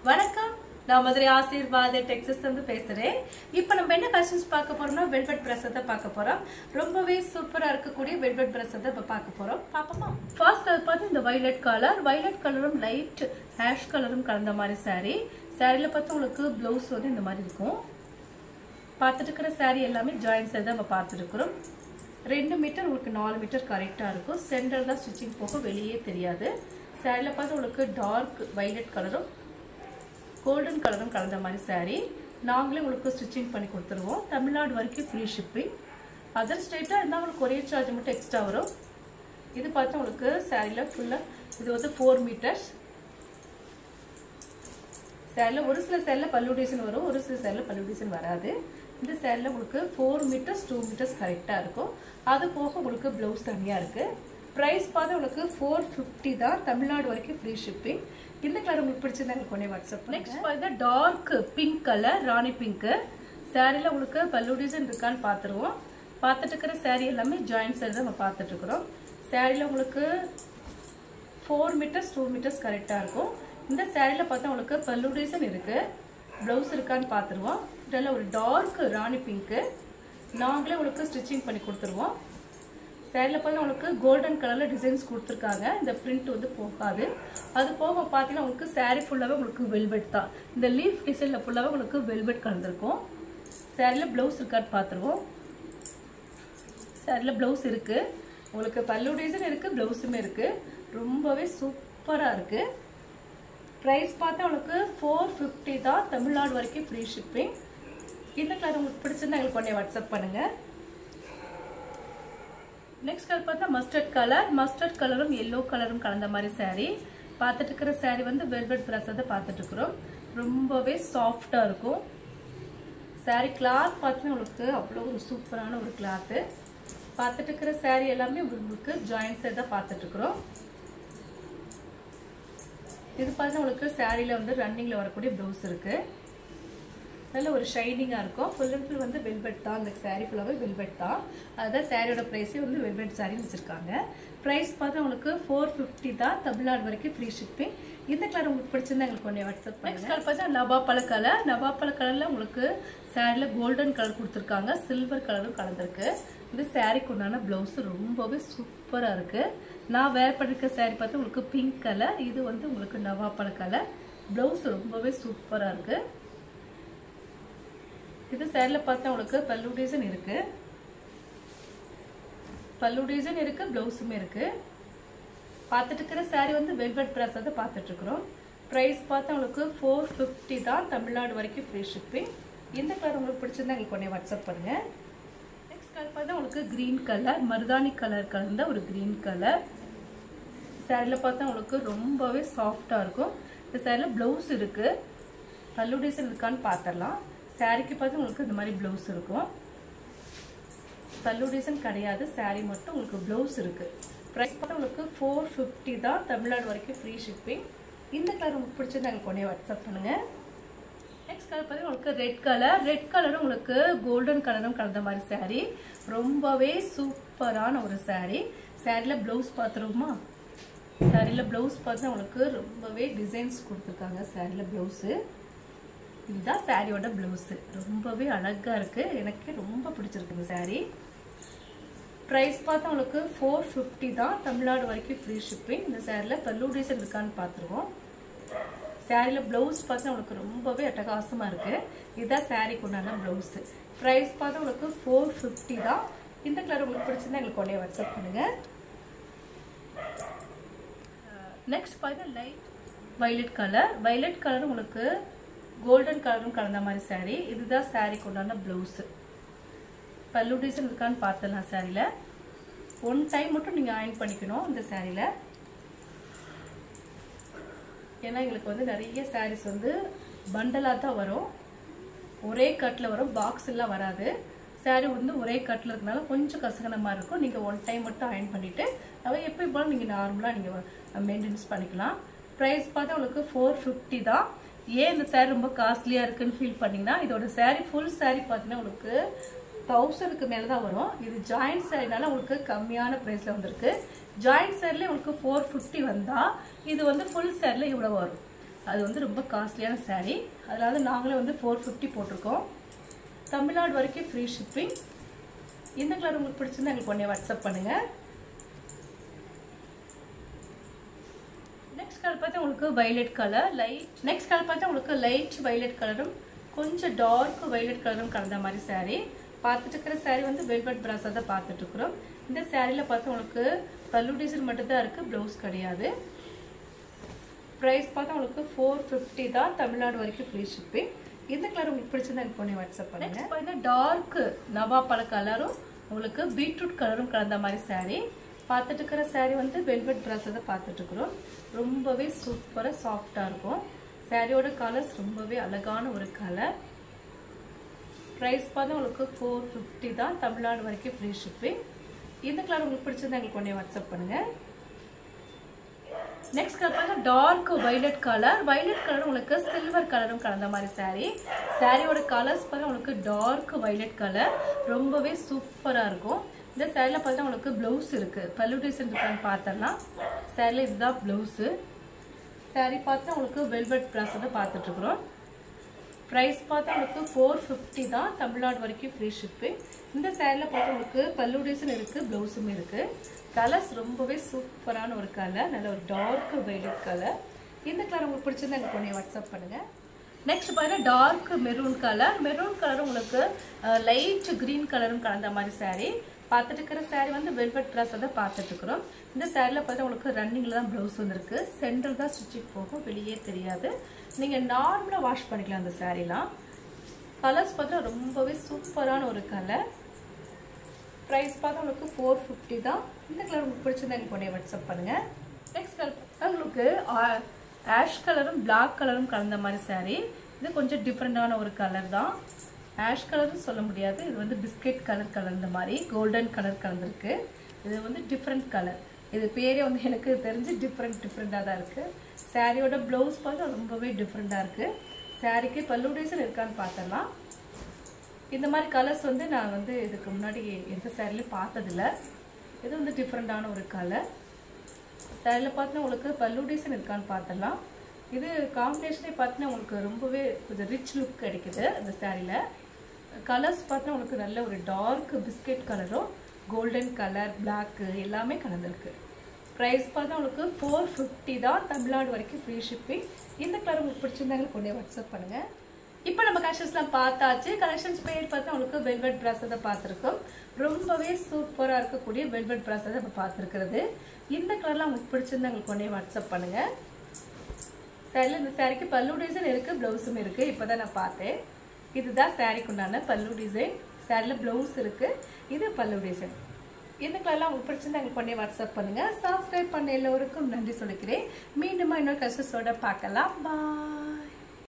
வணக்கம், நான் மதுரை ஆசீர்வாத டெக்ஸஸ் வந்து பேசுறேன். இப்போ நம்ம என்ன கலெக்ஷன்ஸ் பார்க்க போறோம்னா வெல்வெட் பிரஸ் தான் பார்க்க போறோம். ரொம்பவே சூப்பரா இருக்கக்கூடிய வெல்வெட் பிரஸ் தான் இப்போ பார்க்க போறோம். பாப்போமா? ஃபர்ஸ்ட் கலர் பார்த்து இந்த வயலட் கலரும் லைட் ஆஷ் கலரும் கலந்த மாதிரி saree. சாரியில பார்த்து உங்களுக்கு ப்ளவுஸ் வந்து இந்த மாதிரி இருக்கும். பார்த்துட்டு இருக்கிற saree எல்லாமே ஜாயின்ஸ் தான் நம்ம பார்த்துட்டு இருக்கிறோம். 2 மீட்டர் உங்களுக்கு 4 மீட்டர் கரெக்டா இருக்கும். சென்டர் தான் ஸ்டிச்சிங் போக வெளியே தெரியாது. சாரியில பார்த்து உங்களுக்கு டார்க் வயலட் கலரும் கோல்டன் கலரும் கலந்த மாதிரி saree. நாங்களே உங்களுக்கு ஸ்டிச்சிங் பண்ணி கொடுத்துருவோம். தமிழ்நாடு வரைக்கும் ஃப்ரீ ஷிப்பிங். அதர் ஸ்டேட்டாக இருந்தால் உங்களுக்கு கொரியர் சார்ஜ் மட்டும் எக்ஸ்ட்ரா வரும். இது பார்த்தா உங்களுக்கு சாரியில் ஃபுல்லாக இது வந்து 4 மீட்டர்ஸ். சாரியில் ஒரு சில சேரில் பல்லு டிசைன் வரும், ஒரு சில சேரில் பல்லு டிசைன் வராது. இந்த சேரில் உங்களுக்கு 4 மீட்டர்ஸ் 2 மீட்டர்ஸ் கரெக்டாக இருக்கும். அது போக உங்களுக்கு ப்ளவுஸ் தனியாக இருக்குது. ப்ரைஸ் பார்த்து உங்களுக்கு 450 தான். தமிழ்நாடு வரைக்கும் ஃப்ரீ ஷிப்பிங். இந்த கலர் உங்களுக்கு பிடிச்சிருந்தா எனக்கு கொண்டே வாட்ஸ்அப். நெக்ஸ்ட் பார்த்தா டார்க் பிங்க் கலர், ராணி பிங்க்கு. சாரியில் உங்களுக்கு பல்லு டிசைன் இருக்கான்னு பார்த்துருவோம். பார்த்துட்டு இருக்கிற சாரீ எல்லாமே ஜாயின்ட் சாரி தான் நம்ம பார்த்துட்டு இருக்கிறோம். சாரியில் உங்களுக்கு 4 மீட்டர்ஸ் 2 மீட்டர்ஸ் கரெக்டாக இருக்கும். இந்த சாரியில் பார்த்தா உங்களுக்கு பல்லு டிசைன் இருக்கு, ப்ளவுஸ் இருக்கான்னு பார்த்துருவோம். இதில் ஒரு டார்க் ராணி பிங்க்கு நாங்களே உங்களுக்கு ஸ்டிச்சிங் பண்ணி கொடுத்துருவோம். சாரியில் பார்த்தா உங்களுக்கு கோல்டன் கலரில் டிசைன்ஸ் கொடுத்துருக்காங்க. இந்த பிரிண்ட் வந்து போகாது. அது போக பார்த்தீங்கன்னா உங்களுக்கு சாரீ ஃபுல்லாகவே உங்களுக்கு வெல்வெட் தான். இந்த லீஃப் டிசைனில் ஃபுல்லாகவே உங்களுக்கு வெல்வெட் கலந்துருக்கும். சாரியில் ப்ளவுஸ் இருக்கான்னு பார்த்துருவோம். சாரியில் ப்ளவுஸ் இருக்குது, உங்களுக்கு பல்லு டிசைன் இருக்குது, ப்ளவுஸுமே இருக்குது. ரொம்பவே சூப்பராக இருக்குது. ப்ரைஸ் பார்த்தா உங்களுக்கு 450 தான். தமிழ்நாடு வரைக்கும் ஃப்ரீ ஷிப்பிங். இந்த கலர் உங்களுக்கு பிடிச்சிருந்தா எங்களுக்கு உடனே வாட்ஸ்அப் பண்ணுங்கள். நெக்ஸ்ட் கலர் பார்த்தா மஸ்டர்ட் கலரும் எல்லோ கலரும் கலந்த மாதிரி saree. பார்த்துட்டு இருக்கிற saree வந்து வெல்வெட் பிரஸ் தான் பார்த்துட்டு இருக்கிறோம். ரொம்பவே சாஃப்டாக இருக்கும். saree கிளாத் பார்த்தீங்கன்னா உங்களுக்கு அவ்வளோ ஒரு சூப்பரான ஒரு கிளாத்து. பார்த்துட்டு இருக்கிற saree எல்லாமே உங்களுக்கு ஜாயின்ஸ் தான் பார்த்துட்டு இருக்கிறோம். இது பார்த்தா உங்களுக்கு சாரியில் வந்து ரன்னிங்கில் வரக்கூடிய ப்ளவுஸ் இருக்குது. நல்ல ஒரு ஷைனிங்காக இருக்கும். ஃபுல் அண்ட் ஃபுல் வந்து வெல்வெட் தான். அந்த சாரீ ஃபுல்லாகவே வெல்வெட் தான். அதுதான் சாரியோட ப்ரைஸே வந்து வெல்வெட் சாரின்னு வச்சுருக்காங்க. ப்ரைஸ் பார்த்தா உங்களுக்கு 450 தான். தமிழ்நாடு வரைக்கும் ஃப்ரீ ஷிப்பிங். இந்த கலர் உங்களுக்கு பிடிச்சிருந்தா எங்களுக்கு கொஞ்சம் வாட்ஸ்அப். நெக்ஸ்ட் கலர் பார்த்தா நவாப்பழ கலரில் உங்களுக்கு சாரியில் கோல்டன் கலர் கொடுத்துருக்காங்க, சில்வர் கலரும் கலந்துருக்கு. இந்த சாரீக்கு உண்டான ப்ளவுஸ் ரொம்பவே சூப்பராக இருக்குது. நான் வேர் பண்ணிருக்க சாரீ பார்த்தா உங்களுக்கு பிங்க் கலர், இது வந்து உங்களுக்கு நவாப்பழ கலர். ப்ளவுஸ் ரொம்பவே சூப்பராக இருக்குது. இது சாரியில் பார்த்தா உங்களுக்கு பல்லு டிசைன் இருக்கு, ப்ளவுஸுமே இருக்கு. பார்த்துட்டு இருக்கிற சாரீ வந்து வெல்வெட் பிரஸ் தான் பார்த்துட்டு இருக்கிறோம். ப்ரைஸ் பார்த்தா உங்களுக்கு 450 தான். தமிழ்நாடு வரைக்கும் ஃப்ரீ ஷிப்பிங். இந்த கலர் உங்களுக்கு பிடிச்சிருந்தா எங்களுக்கு உடனே வாட்ஸ்அப் பண்ணுங்க. நெக்ஸ்ட் கலர் பார்த்தா உங்களுக்கு கிரீன் கலர், மருதாணி கலர் கலந்த ஒரு கிரீன் கலர். சாரியில் பார்த்தா உங்களுக்கு ரொம்பவே சாஃப்டாக இருக்கும். இந்த சாரியில் ப்ளவுஸ் இருக்கு, பல்லு டிசைன் இருக்கான்னு பார்த்துடலாம். சாரிக்கு பார்த்து உங்களுக்கு இந்த மாதிரி ப்ளவுஸ் இருக்கும், பல்லு டிசைன் கிடையாது. சாரி மட்டும் உங்களுக்கு ப்ளவுஸ் இருக்கு. ப்ரைஸ் பார்த்தா உங்களுக்கு 450 தான். தமிழ்நாடு வரைக்கும் ஃப்ரீ ஷிப்பிங். இந்த கலர் உங்களுக்கு பிடிச்சிருந்தா எங்களுக்கு உடனே வாட்ஸ்அப் பண்ணுங்க. நெக்ஸ்ட் கலர் பார்த்தீங்கன்னா உங்களுக்கு ரெட் கலரும் உங்களுக்கு கோல்டன் கலரும் கலந்த மாதிரி சாரீ. ரொம்பவே சூப்பரான ஒரு சாரீ. சாரியில் ப்ளவுஸ் பார்த்துருவோமா? சாரியில் ப்ளவுஸ் பார்த்தா உங்களுக்கு ரொம்பவே டிசைன்ஸ் கொடுத்துருக்காங்க. சாரியில் ப்ளவுஸு இதுதான் சாரியோட ப்ளவுஸ். ரொம்பவே அழகா இருக்கு, எனக்கு ரொம்ப பிடிச்சிருக்கு இந்த சாரீ. ப்ரைஸ் பார்த்தா உங்களுக்கு 450 தான். தமிழ்நாடு வரைக்கும் ஃப்ரீ ஷிப்பிங். இந்த சாரியில் பல்லு டிசைன் இருக்கான்னு பார்த்துருவோம். சாரியில் ப்ளவுஸ் பார்த்தா உங்களுக்கு ரொம்பவே அட்டகாசமாக இருக்கு. இதுதான் சாரிக்கு உண்டான ப்ளவுஸ். ப்ரைஸ் பார்த்தா உங்களுக்கு 450 தான். இந்த கலர் உங்களுக்கு பிடிச்சிருந்தா எங்களுக்கு உடனே வாட்ஸ்அப் பண்ணுங்க. நெக்ஸ்ட் பார்த்தா லைட் வயலட் கலர் உங்களுக்கு கோல்டன் கலரும் கலந்த மாதிரி சாரீ. இதுதான் சாரிக்கு உண்டான ப்ளவுஸ். பல்லு டிசைன் இருக்கான்னு பார்த்துடலாம். சாரியில் 1 டைம் மட்டும் நீங்கள் அயர்ன் பண்ணிக்கணும் இந்த சாரியில். ஏன்னா எங்களுக்கு வந்து நிறைய சாரீஸ் வந்து பண்டலாக தான் வரும், ஒரே கட்டில் வரும், பாக்ஸ் எல்லாம் வராது. சாரீ வந்து ஒரே கட்டில் இருக்கனால கொஞ்சம் கசகனமாக இருக்கும். நீங்கள் 1 டைம் மட்டும் அயர்ன் பண்ணிவிட்டு அதை எப்போ போல நீங்கள் நார்மலாக நீங்கள் மெயின்டெனன்ஸ் பண்ணிக்கலாம். ப்ரைஸ் பார்த்தா உங்களுக்கு 450 தான். ஏன் இந்த சாரீ ரொம்ப காஸ்ட்லியாக இருக்குன்னு ஃபீல் பண்ணிங்கன்னா, இதோட சாரீ ஃபுல் சாரீ பார்த்தீங்கன்னா உங்களுக்கு 1000க்கு மேலே தான் வரும். இது ஜாயிண்ட் சாரினால உங்களுக்கு கம்மியான ப்ரைஸில் வந்திருக்கு. ஜாயிண்ட் சாரிலே உங்களுக்கு 450 வந்தால் இது வந்து ஃபுல் சாரியில் இவ்வளோ வரும். அது வந்து ரொம்ப காஸ்ட்லியான saree. அதனால நாங்களே வந்து 450 போட்டிருக்கோம். தமிழ்நாடு வரைக்கும் ஃப்ரீ ஷிப்பிங். இந்த கலர் உங்களுக்கு பிடிச்சிருந்தா எங்களுக்கு உடனே வாட்ஸ்அப் பண்ணுங்க. நெக்ஸ்ட் கலர் பார்த்தா உங்களுக்கு வயலட் கலர் நெக்ஸ்ட் கலர் பார்த்தா உங்களுக்கு லைட் வயலட் கலரும் கொஞ்சம் டார்க் வயலட் கலரும் கலந்த மாதிரி saree. பார்த்துட்டு இருக்கிற saree வந்து வெல்வெட் பிராஸா தான் பார்த்துட்டு இருக்கிறோம். இந்த சாரியில் பார்த்தா உங்களுக்கு பல்லு டிசைன் மட்டும் தான் இருக்குது, ப்ளவுஸ் கிடையாது. ப்ரைஸ் பார்த்தா உங்களுக்கு 450 தான், தமிழ்நாடு வரைக்கும் ஃப்ரீ ஷிப்பிங். இந்த கலர் உங்களுக்கு பிடிச்சிருந்தா எனக்கு போனே வாட்ஸ்அப் பண்ணுங்க. பார்த்தீங்கன்னா டார்க் நவாப்பழ கலரும் உங்களுக்கு பீட்ரூட் கலரும் கலந்த மாதிரி saree. பார்த்துட்டு இருக்கிற saree வந்து வெல்வெட் பிராஸா தான் பார்த்துட்டு இருக்கிறோம். ரொம்பவே சூப்பராக சாஃப்டாக இருக்கும். சாரியோட கலர்ஸ் ரொம்பவே அழகான ஒரு கலர். ப்ரைஸ் பார்த்தா உங்களுக்கு 450 தான், தமிழ்நாடு வரைக்கும் ஃப்ரீ ஷிப்பிங். இந்த கலர் உங்களுக்கு பிடிச்சிருந்தா எங்களுக்கு உடனே வாட்ஸ்அப் பண்ணுங்க. நெக்ஸ்ட் கலர் பார்த்தா டார்க் வயலட் கலர் உங்களுக்கு சில்வர் கலரும் கலந்த மாதிரி saree. சாரியோட கலர்ஸ் பார்த்தா உங்களுக்கு டார்க் வயலட் கலர் ரொம்பவே சூப்பராக இருக்கும். இந்த சாரியில் பார்த்தா உங்களுக்கு ப்ளவுஸ் இருக்குது, பல்லு டிசைன் இருக்கான்னு பார்த்தலாம். சாரியில் இதுதான் ப்ளவுஸு. சாரி பார்த்தா உங்களுக்கு வெல்வெட் பிராஸை தான் பார்த்துட்ருக்குறோம். ப்ரைஸ் பார்த்தா உங்களுக்கு 450 தான், தமிழ்நாடு வரைக்கும் ஃப்ரீ ஷிப்பிங். இந்த சாரியில் பார்த்தா உங்களுக்கு பல்லு டிசைன் இருக்குது, ப்ளவுஸுமே இருக்குது. கலர்ஸ் ரொம்பவே சூப்பரான ஒரு கலர், நல்ல ஒரு டார்க் வயலட் கலர். இந்த கலர் உங்களுக்கு பிடிச்சிருந்தா எங்களுக்கு உடனே வாட்ஸ்அப் பண்ணுங்கள். நெக்ஸ்ட் பார்த்தீங்கன்னா டார்க் மெரூன் கலர் உங்களுக்கு லைட் க்ரீன் கலரும் கலந்த மாதிரி saree. பார்த்துட்டு இருக்கிற saree வந்து வெல்வெட் ட்ரெஸ் தான் பார்த்துட்டு இருக்கிறோம். இந்த சாரியில் பார்த்தா உங்களுக்கு ரன்னிங்கில் தான் ப்ளவுஸ் வந்துருக்கு, சென்டர் தான் ஸ்டிச்சிங் போகும், வெளியே தெரியாது. நீங்கள் நார்மலாக வாஷ் பண்ணிக்கலாம் அந்த சாரீலாம். கலர்ஸ் பார்த்தா ரொம்பவே சூப்பரான ஒரு கலர். ப்ரைஸ் பார்த்தா உங்களுக்கு 450 தான். இந்த கலர் உங்களுக்கு பிடிச்சிருந்தா எனக்கு உடனே வாட்ஸ்அப் பண்ணுங்கள். நெக்ஸ்ட் கலர் உங்களுக்கு ஆஷ் கலரும் பிளாக் கலரும் கலந்த மாதிரி saree. இது கொஞ்சம் டிஃப்ரெண்டான ஒரு கலர் தான். ஆஷ் கலர்னு சொல்ல முடியாது, இது வந்து பிஸ்கெட் கலர் கலந்த மாதிரி கோல்டன் கலர் கலந்துருக்கு. இது வந்து டிஃப்ரெண்ட் கலர், இது பேரே வந்து எனக்கு தெரிஞ்சு டிஃப்ரெண்ட்டாக தான் இருக்குது. சாரியோட ப்ளவுஸ் பார்த்தா ரொம்பவே டிஃப்ரெண்ட்டாக இருக்குது. சாரிக்கு பல்லு டிசைன் இருக்கான்னு பார்த்தலாம். இந்த மாதிரி கலர்ஸ் வந்து நான் வந்து இதுக்கு முன்னாடி எந்த சாரிலையும் பார்த்ததில்ல. இது வந்து டிஃப்ரெண்ட்டான ஒரு கலர். சாரியில் பார்த்தீங்கன்னா உங்களுக்கு பல்லு டிசைன் இருக்கான்னு பார்த்தலாம். இது காம்பினேஷனே பார்த்தீங்கன்னா உங்களுக்கு ரொம்பவே கொஞ்சம் ரிச் லுக் கிடைக்குது இந்த சாரியில். கலர்ஸ் பார்த்தீங்கன்னா உங்களுக்கு நல்ல ஒரு டார்க் பிஸ்கெட் கலரும் கோல்டன் கலர் பிளாக்கு எல்லாமே கலந்துருக்கு. ப்ரைஸ் பார்த்தா உங்களுக்கு 450 தான், தமிழ்நாடு வரைக்கும் ஃப்ரீ ஷிப்பிங். இந்த கலர் உங்களுக்கு பிடிச்சிருந்தாங்க கொண்டே வாட்ஸ்அப் பண்ணுங்கள். இப்போ நம்ம கலெக்ஷன்ஸ்லாம் பார்த்தாச்சு. கலெக்ஷன்ஸ் பேர் பார்த்தா உங்களுக்கு வெல்வெட் பிராஸை தான் பார்த்துருக்கோம். ரொம்பவே சூப்பராக இருக்கக்கூடிய வெல்வெட் பிராஸை தான் இப்போ பார்த்துருக்கிறது. இந்த கலர்லாம் உங்களுக்கு பிடிச்சிருந்தா உங்களுக்கு கொண்டே வாட்ஸ்அப் பண்ணுங்கள். சாரியில் இந்த சாரிக்கு பல்லு டிசைன் இருக்குது, ப்ளவுஸும் இருக்குது. இப்போ தான் நான் பார்த்தேன். இதுதான் சாரிக்கு உண்டான பல்லு டிசைன். சாரியில் ப்ளவுஸ் இருக்குது, இது பல்லு டிசைன். இந்த கலர்லாம் உங்களுக்கு பிடிச்சிருந்தா எங்களுக்கு பண்ணி வாட்ஸ்அப் பண்ணுங்கள். சப்ஸ்கிரைப் பண்ண எல்லோருக்கும் நன்றி சொல்லிக்கிறேன். மீண்டும் இன்னொரு கலெக்ஷன்ஸோட பார்க்கலாம். பாய்.